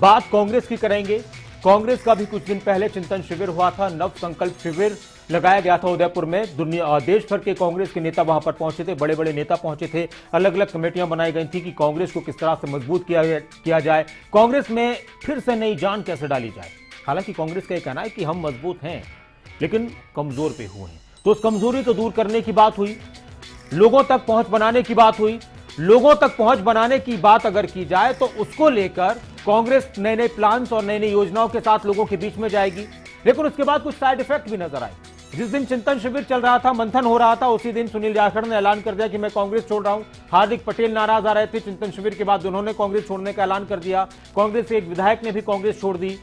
बात कांग्रेस की करेंगे। कांग्रेस का भी कुछ दिन पहले चिंतन शिविर हुआ था, नव संकल्प शिविर लगाया गया था उदयपुर में। दुनिया देश भर के कांग्रेस के नेता वहां पर पहुंचे थे, बड़े बड़े नेता पहुंचे थे। अलग अलग कमेटियां बनाई गई थी कि कांग्रेस को किस तरह से मजबूत किया जाए, कांग्रेस में फिर से नई जान कैसे डाली जाए। हालांकि कांग्रेस का यह कहना है कि हम मजबूत हैं लेकिन कमजोर पे हुए हैं, तो उस कमजोरी को दूर करने की बात हुई, लोगों तक पहुंच बनाने की बात हुई। लोगों तक पहुंच बनाने की बात अगर की जाए तो उसको लेकर कांग्रेस नए नए प्लान्स और नई नई योजनाओं के साथ लोगों के बीच में जाएगी। लेकिन उसके बाद कुछ साइड इफेक्ट भी नजर आए। जिस दिन चिंतन शिविर चल रहा था, मंथन हो रहा था, उसी दिन सुनील जाखड़ ने ऐलान कर दिया कि मैं कांग्रेस छोड़ रहा हूं। हार्दिक पटेल नाराज आ रहे थे चिंतन शिविर के बाद, उन्होंने कांग्रेस छोड़ने का ऐलान कर दिया। कांग्रेस के एक विधायक ने भी कांग्रेस छोड़ दी।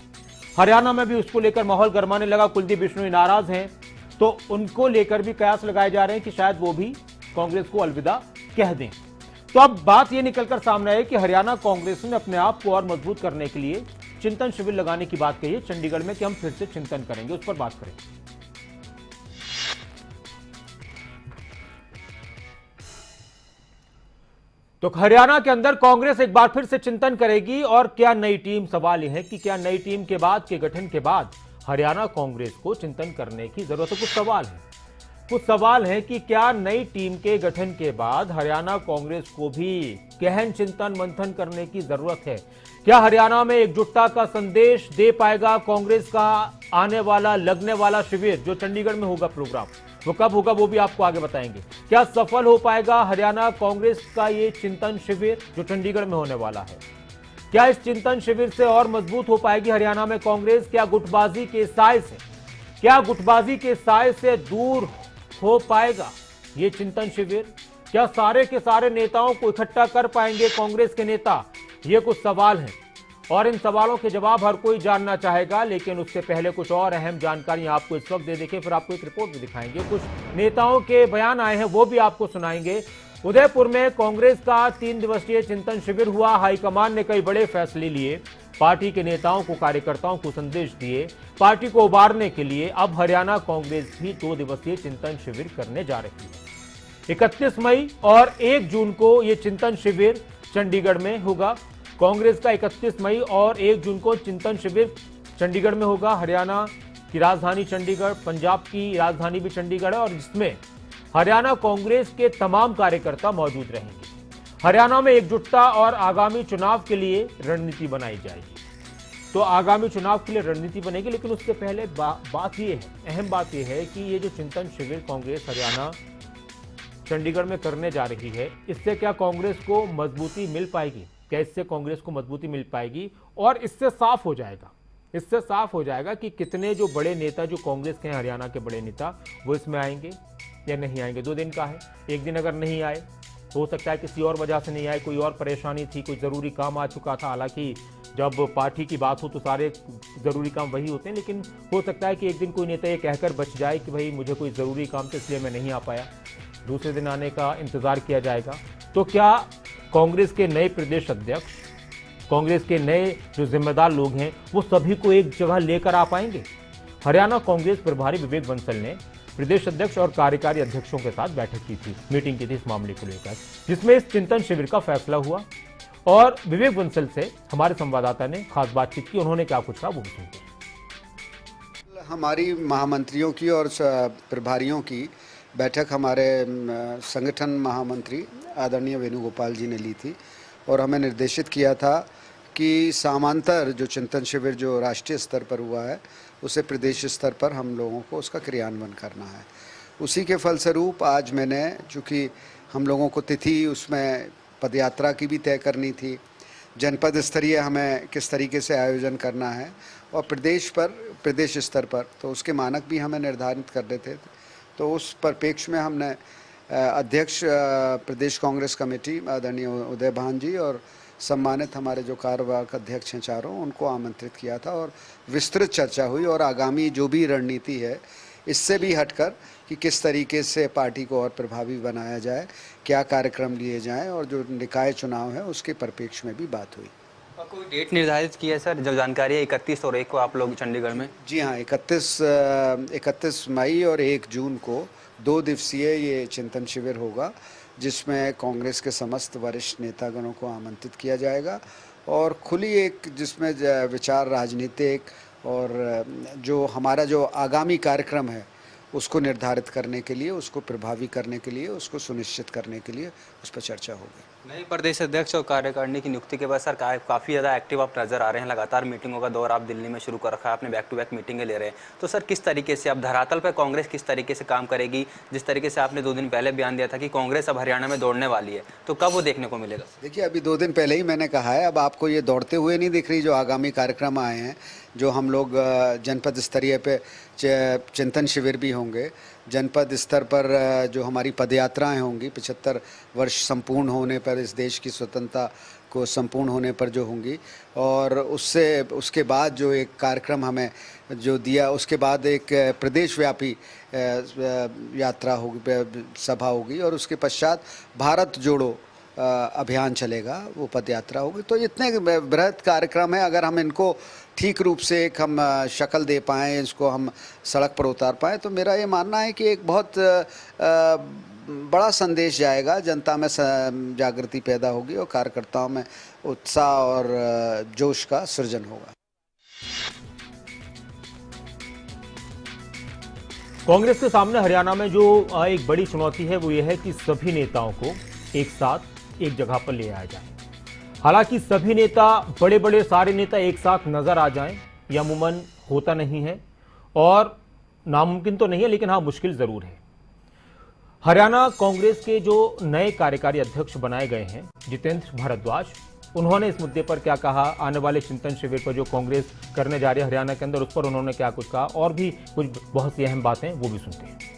हरियाणा में भी उसको लेकर माहौल गर्माने लगा। कुलदीप बिश्नोई नाराज हैं, तो उनको लेकर भी कयास लगाए जा रहे हैं कि शायद वो भी कांग्रेस को अलविदा कह दें। तो अब बात यह निकलकर सामने आई कि हरियाणा कांग्रेस ने अपने आप को और मजबूत करने के लिए चिंतन शिविर लगाने की बात कही है चंडीगढ़ में कि हम फिर से चिंतन करेंगे, उस पर बात करेंगे। तो हरियाणा के अंदर कांग्रेस एक बार फिर से चिंतन करेगी और क्या नई टीम, सवाल यह है कि क्या नई टीम के बाद के गठन के बाद हरियाणा कांग्रेस को चिंतन करने की जरूरत है। कुछ सवाल है कि क्या नई टीम के गठन के बाद हरियाणा कांग्रेस को भी गहन चिंतन मंथन करने की जरूरत है। क्या हरियाणा में एकजुटता का संदेश दे पाएगा कांग्रेस का आने वाला लगने वाला शिविर जो चंडीगढ़ में होगा प्रोग्राम, वो कब होगा वो भी आपको आगे बताएंगे। क्या सफल हो पाएगा हरियाणा कांग्रेस का ये चिंतन शिविर जो चंडीगढ़ में होने वाला है। क्या इस चिंतन शिविर से और मजबूत हो पाएगी हरियाणा में कांग्रेस। क्या गुटबाजी के साए से दूर हो पाएगा ये चिंतन शिविर। क्या सारे के सारे नेताओं को इकट्ठा कर पाएंगे कांग्रेस के नेता, ये कुछ सवाल हैं और इन सवालों के जवाब हर कोई जानना चाहेगा। लेकिन उससे पहले कुछ और अहम जानकारी आपको इस वक्त दे देंगे, फिर आपको एक रिपोर्ट भी दिखाएंगे। कुछ नेताओं के बयान आए हैं वो भी आपको सुनाएंगे। उदयपुर में कांग्रेस का 3 दिवसीय चिंतन शिविर हुआ। हाईकमान ने कई बड़े फैसले लिए, पार्टी के नेताओं को, कार्यकर्ताओं को संदेश दिए। पार्टी को उबारने के लिए अब हरियाणा कांग्रेस भी 2 दिवसीय चिंतन शिविर करने जा रही है। 31 मई और 1 जून को यह चिंतन शिविर चंडीगढ़ में होगा। कांग्रेस का 31 मई और 1 जून को चिंतन शिविर चंडीगढ़ में होगा। हरियाणा की राजधानी चंडीगढ़, पंजाब की राजधानी भी चंडीगढ़ है और जिसमें हरियाणा कांग्रेस के तमाम कार्यकर्ता मौजूद रहेंगे। हरियाणा में एकजुटता और आगामी चुनाव के लिए रणनीति बनाई जाएगी। तो आगामी चुनाव के लिए रणनीति बनेगी, लेकिन उससे पहले बात यह है, अहम बात यह है कि ये जो चिंतन शिविर कांग्रेस हरियाणा चंडीगढ़ में करने जा रही है, इससे क्या कांग्रेस को मजबूती मिल पाएगी। क्या इससे कांग्रेस को मजबूती मिल पाएगी और इससे साफ हो जाएगा कि कितने जो बड़े नेता जो कांग्रेस के हैं, हरियाणा के बड़े नेता, वो इसमें आएंगे या नहीं आएंगे। 2 दिन का है, एक दिन अगर नहीं आए हो सकता है किसी और वजह से नहीं आए, कोई और परेशानी थी, कोई ज़रूरी काम आ चुका था। हालांकि जब पार्टी की बात हो तो सारे ज़रूरी काम वही होते हैं, लेकिन हो सकता है कि एक दिन कोई नेता ये कहकर बच जाए कि भाई मुझे कोई ज़रूरी काम था इसलिए मैं नहीं आ पाया, दूसरे दिन आने का इंतज़ार किया जाएगा। तो क्या कांग्रेस के नए प्रदेश अध्यक्ष, कांग्रेस के नए जो जिम्मेदार लोग हैं, वो सभी को एक जगह लेकर आ पाएंगे। हरियाणा कांग्रेस प्रभारी विवेक बंसल ने प्रदेश अध्यक्ष और कार्यकारी अध्यक्षों के साथ मीटिंग की थी इस मामले को लेकर, जिसमें इस चिंतन शिविर का फैसला हुआ और विवेक बंसल से हमारे संवाददाता ने खास बातचीत की। उन्होंने क्या कुछ कहा वो सुनते। हमारी महामंत्रियों की और प्रभारियों की बैठक हमारे संगठन महामंत्री आदरणीय वेणुगोपाल जी ने ली थी और हमें निर्देशित किया था कि समांतर जो चिंतन शिविर जो राष्ट्रीय स्तर पर हुआ है उसे प्रदेश स्तर पर हम लोगों को उसका क्रियान्वयन करना है। उसी के फलस्वरूप आज मैंने, चूँकि हम लोगों को तिथि उसमें पदयात्रा की भी तय करनी थी, जनपद स्तरीय हमें किस तरीके से आयोजन करना है और प्रदेश स्तर पर तो उसके मानक भी हमें निर्धारित करने थे। तो उस परिप्रेक्ष्य में हमने अध्यक्ष प्रदेश कांग्रेस कमेटी आदरणीय उदय भान जी और सम्मानित हमारे जो कार्यवाहक अध्यक्ष हैं चारों, उनको आमंत्रित किया था और विस्तृत चर्चा हुई और आगामी जो भी रणनीति है इससे भी हटकर कि किस तरीके से पार्टी को और प्रभावी बनाया जाए, क्या कार्यक्रम लिए जाएं और जो निकाय चुनाव है उसके परिप्रेक्ष्य में भी बात हुई। कोई डेट निर्धारित की है सर, जो जानकारी है 31 और 1 को आप लोग चंडीगढ़ में? जी हाँ, 31 मई और 1 जून को 2 दिवसीय ये चिंतन शिविर होगा, जिसमें कांग्रेस के समस्त वरिष्ठ नेतागणों को आमंत्रित किया जाएगा और खुली एक जिसमें विचार राजनीतिक और जो हमारा जो आगामी कार्यक्रम है उसको निर्धारित करने के लिए, उसको प्रभावी करने के लिए, उसको सुनिश्चित करने के लिए उस पर चर्चा होगी। नए प्रदेश अध्यक्ष और कार्यकारिणी की नियुक्ति के बाद सर काफ़ी ज़्यादा एक्टिव आप नज़र आ रहे हैं, लगातार मीटिंगों का दौर आप दिल्ली में शुरू कर रखा है, आपने बैक टू बैक मीटिंगें ले रहे हैं। तो सर किस तरीके से अब धरातल पर कांग्रेस किस तरीके से काम करेगी? जिस तरीके से आपने 2 दिन पहले बयान दिया था कि कांग्रेस अब हरियाणा में दौड़ने वाली है, तो कब वो देखने को मिलेगा? देखिए, अभी 2 दिन पहले ही मैंने कहा है, अब आपको ये दौड़ते हुए नहीं दिख रही। जो आगामी कार्यक्रम आए हैं, जो हम लोग जनपद स्तरीय पे चिंतन शिविर भी होंगे, जनपद स्तर पर जो हमारी पदयात्राएं होंगी 75 वर्ष संपूर्ण होने पर, इस देश की स्वतंत्रता को संपूर्ण होने पर जो होंगी, और उसके बाद जो एक कार्यक्रम हमें जो दिया, उसके बाद एक प्रदेशव्यापी यात्रा होगी, सभा होगी, और उसके पश्चात भारत जोड़ो अभियान चलेगा, वो पद यात्रा होगी। तो इतने बृहद कार्यक्रम है, अगर हम इनको ठीक रूप से एक हम शक्ल दे पाएँ, इसको हम सड़क पर उतार पाएँ, तो मेरा ये मानना है कि एक बहुत बड़ा संदेश जाएगा, जनता में जागृति पैदा होगी और कार्यकर्ताओं में उत्साह और जोश का सृजन होगा। कांग्रेस के सामने हरियाणा में जो एक बड़ी चुनौती है वो ये है कि सभी नेताओं को एक साथ एक जगह पर ले आया जाए। हालांकि सभी नेता, बड़े बड़े सारे नेता एक साथ नजर आ जाएं, यह अमूमन होता नहीं है और नामुमकिन तो नहीं है, लेकिन हाँ मुश्किल जरूर है। हरियाणा कांग्रेस के जो नए कार्यकारी अध्यक्ष बनाए गए हैं जितेंद्र भारद्वाज, उन्होंने इस मुद्दे पर क्या कहा, आने वाले चिंतन शिविर पर जो कांग्रेस करने जा रही है हरियाणा के अंदर, उस पर उन्होंने क्या कुछ कहा, और भी कुछ बहुत सी अहम बातें, वो भी सुनते हैं।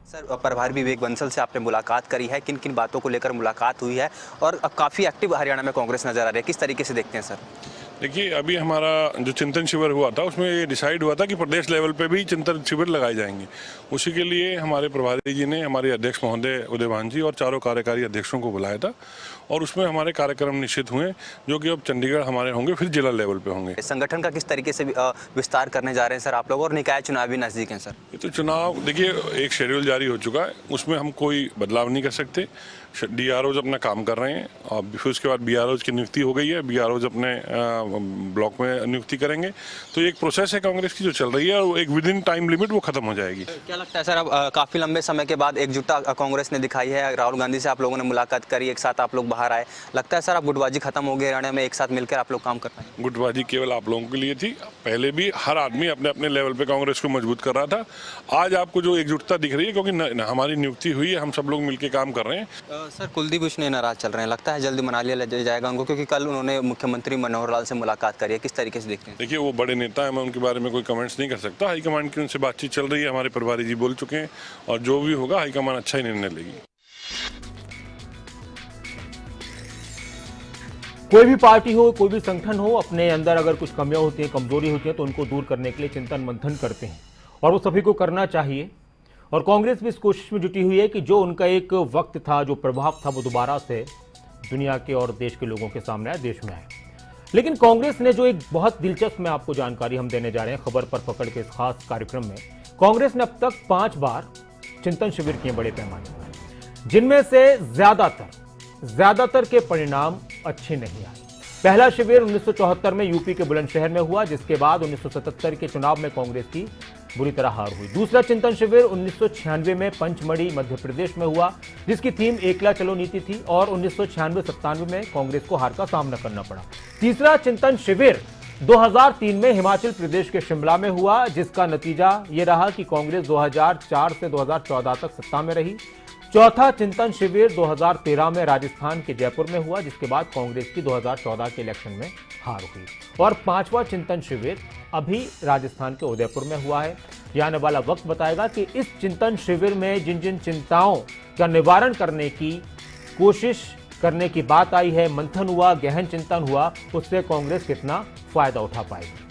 सर, प्रभारी विवेक बंसल से आपने मुलाकात करी है, किन किन बातों को लेकर मुलाकात हुई है, और अब काफ़ी एक्टिव हरियाणा में कांग्रेस नजर आ रही है, किस तरीके से देखते हैं सर? देखिए, अभी हमारा जो चिंतन शिविर हुआ था उसमें ये डिसाइड हुआ था कि प्रदेश लेवल पे भी चिंतन शिविर लगाए जाएंगे। उसी के लिए हमारे प्रभारी जी ने हमारे अध्यक्ष महोदय उदयभान जी और चारों कार्यकारी अध्यक्षों को बुलाया था, और उसमें हमारे कार्यक्रम निश्चित हुए, जो कि अब चंडीगढ़ हमारे होंगे, फिर जिला लेवल पे होंगे। संगठन का किस तरीके से विस्तार करने जा रहे हैं सर आप लोग, और निकाय चुनाव भी नजदीक हैं सर? ये तो चुनाव, देखिए, एक शेड्यूल जारी हो चुका है, उसमें हम कोई बदलाव नहीं कर सकते। DROs अपना काम कर रहे हैं, और फिर उसके बाद BROs की नियुक्ति हो गई है, BROs अपने ब्लॉक में नियुक्ति करेंगे। तो एक प्रोसेस है कांग्रेस की जो चल रही है, और एक विद इन टाइम लिमिट वो खत्म हो जाएगी। क्या लगता है सर, अब काफी लंबे समय के बाद एकजुटता कांग्रेस ने दिखाई है, राहुल गांधी से आप लोगों ने मुलाकात करी, एक साथ आप लोग बाहर आए, लगता है सर अब गुटबाजी खत्म हो गई हरियाणा में, एक साथ मिलकर आप लोग काम कर पाएंगे? गुटबाजी केवल आप लोगों के लिए थी, पहले भी हर आदमी अपने अपने लेवल पे कांग्रेस को मजबूत कर रहा था। आज आपको जो एकजुटता दिख रही है, क्योंकि हमारी नियुक्ति हुई है, हम सब लोग मिलकर काम कर रहे हैं। सर, कुलदीप नाराज चल रहे हैं, लगता है जल्दी मना लिया जाएगा उनको, क्योंकि कल उन्होंने मुख्यमंत्री मनोहर लाल से मुलाकात करी है, किस तरीके से देखते हैं? देखिए, वो बड़े नेता है, मैं उनके बारे में कोई कमेंट्स नहीं कर सकता। हाईकमान की उनसे बातचीत चल रही है, हमारे प्रभारी जी बोल चुके हैं, और जो भी होगा हाईकमान अच्छा ही निर्णय लेगी। कोई भी पार्टी हो, कोई भी संगठन हो, अपने अंदर अगर कुछ कमियां होती हैं, कमजोरी होती है, तो उनको दूर करने के लिए चिंतन मंथन करते हैं, और वो सभी को करना चाहिए। और कांग्रेस भी इस कोशिश में जुटी हुई है कि जो उनका एक वक्त था, जो प्रभाव था, वो दोबारा से दुनिया के और देश के लोगों के सामने आए, देश में आए। लेकिन कांग्रेस ने जो एक बहुत दिलचस्प, मैं आपको जानकारी हम देने जा रहे हैं खबर पर पकड़ के इस खास कार्यक्रम में, कांग्रेस ने अब तक 5 बार चिंतन शिविर किए बड़े पैमाने पर, जिनमें से ज्यादातर के परिणाम अच्छे नहीं आए। पहला शिविर 1974 में यूपी के बुलंदशहर में हुआ, जिसके बाद 1977 के चुनाव में कांग्रेस की बुरी तरह हार हुई। दूसरा चिंतन शिविर 1996 में पंचमढ़ी मध्य प्रदेश में हुआ, जिसकी थीम एकला चलो नीति थी, और 1996-97 में कांग्रेस को हार का सामना करना पड़ा। तीसरा चिंतन शिविर 2003 में हिमाचल प्रदेश के शिमला में हुआ, जिसका नतीजा यह रहा कि कांग्रेस 2004 से 2014 तक सत्ता में रही। चौथा चिंतन शिविर 2013 में राजस्थान के जयपुर में हुआ, जिसके बाद कांग्रेस की 2014 के इलेक्शन में हार हुई। और 5वां चिंतन शिविर अभी राजस्थान के उदयपुर में हुआ है। यह आने वाला वक्त बताएगा कि इस चिंतन शिविर में जिन जिन चिंताओं का निवारण करने की कोशिश करने की बात आई है, मंथन हुआ, गहन चिंतन हुआ, उससे कांग्रेस कितना फायदा उठा पाएगी।